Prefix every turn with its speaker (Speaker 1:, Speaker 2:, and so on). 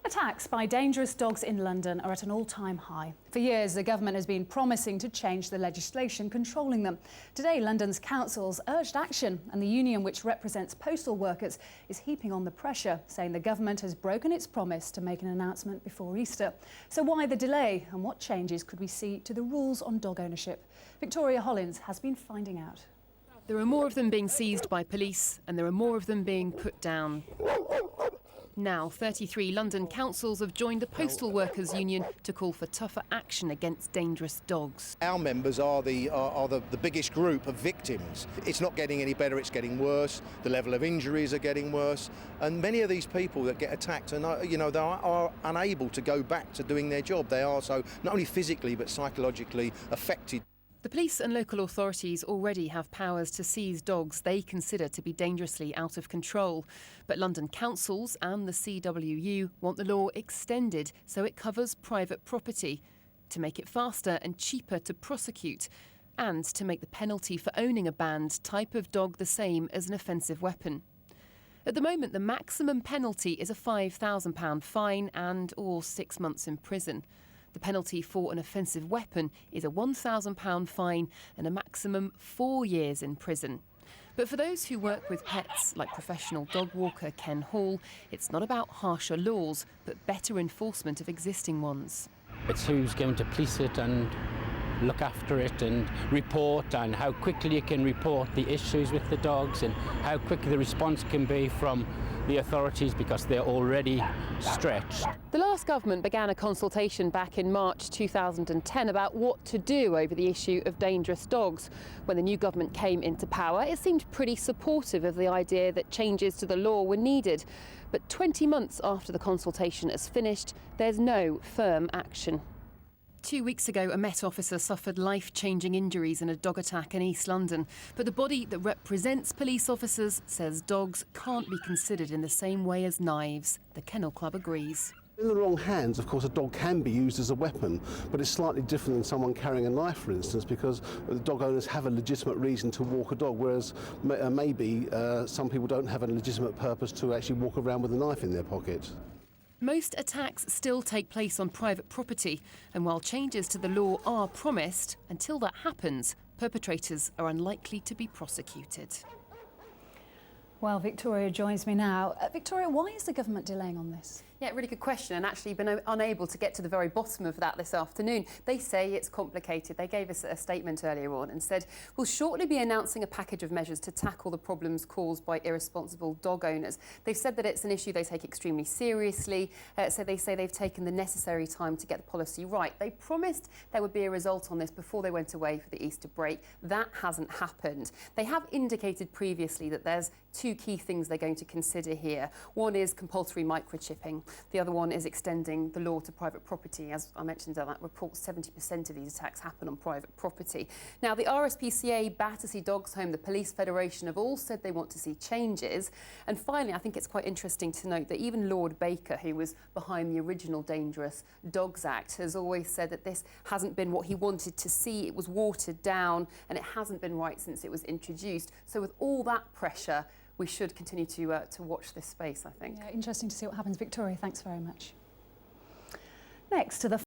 Speaker 1: Attacks by dangerous dogs in London are at an all-time high. For years, the government has been promising to change the legislation controlling them. Today, London's councils urged action, and the union, which represents postal workers, is heaping on the pressure, saying the government has broken its promise to make an announcement before Easter. So why the delay, and what changes could we see to the rules on dog ownership? Victoria Hollins has been finding out.
Speaker 2: There are more of them being seized by police, and there are more of them being put down. Now, 33 London councils have joined the Postal Workers Union to call for tougher action against dangerous dogs.
Speaker 3: Our members are the biggest group of victims. It's not getting any better, it's getting worse. The level of injuries are getting worse. And many of these people that get attacked they are unable to go back to doing their job. They are so not only physically but psychologically affected.
Speaker 2: The police and local authorities already have powers to seize dogs they consider to be dangerously out of control. But London councils and the CWU want the law extended so it covers private property, to make it faster and cheaper to prosecute, and to make the penalty for owning a banned type of dog the same as an offensive weapon. At the moment, the maximum penalty is a £5,000 fine and/or 6 months in prison. The penalty for an offensive weapon is a £1,000 fine and a maximum 4 years in prison. But for those who work with pets, like professional dog walker Ken Hall, it's not about harsher laws, but better enforcement of existing ones.
Speaker 4: It's who's going to police it and look after it and report, and how quickly you can report the issues with the dogs and how quick the response can be from the authorities, because they're already stretched.
Speaker 2: The last government began a consultation back in March 2010 about what to do over the issue of dangerous dogs. When the new government came into power, it seemed pretty supportive of the idea that changes to the law were needed. But 20 months after the consultation has finished, there's no firm action. 2 weeks ago, a Met officer suffered life-changing injuries in a dog attack in East London. But the body that represents police officers says dogs can't be considered in the same way as knives. The Kennel Club agrees.
Speaker 5: In the wrong hands, of course, a dog can be used as a weapon, but it's slightly different than someone carrying a knife, for instance, because the dog owners have a legitimate reason to walk a dog, whereas maybe some people don't have a legitimate purpose to actually walk around with a knife in their pocket.
Speaker 2: Most attacks still take place on private property, and while changes to the law are promised, until that happens, perpetrators are unlikely to be prosecuted.
Speaker 1: Well, Victoria joins me now. Victoria, why is the government delaying on this?
Speaker 2: Yeah, really good question, and actually been unable to get to the very bottom of that this afternoon. They say it's complicated. They gave us a statement earlier on and said, we'll shortly be announcing a package of measures to tackle the problems caused by irresponsible dog owners. They've said that it's an issue they take extremely seriously, so they say they've taken the necessary time to get the policy right. They promised there would be a result on this before they went away for the Easter break. That hasn't happened. They have indicated previously that there's two key things they're going to consider here. One is compulsory microchipping. The other one is extending the law to private property. As I mentioned in that report, 70% of these attacks happen on private property. Now, the RSPCA, Battersea Dogs Home, the Police Federation have all said they want to see changes. And finally, I think it's quite interesting to note that even Lord Baker, who was behind the original Dangerous Dogs Act, has always said that this hasn't been what he wanted to see. It was watered down and it hasn't been right since it was introduced. So with all that pressure, we should continue to watch this space, I think.
Speaker 1: Yeah, interesting to see what happens. Victoria, thanks very much. Next to the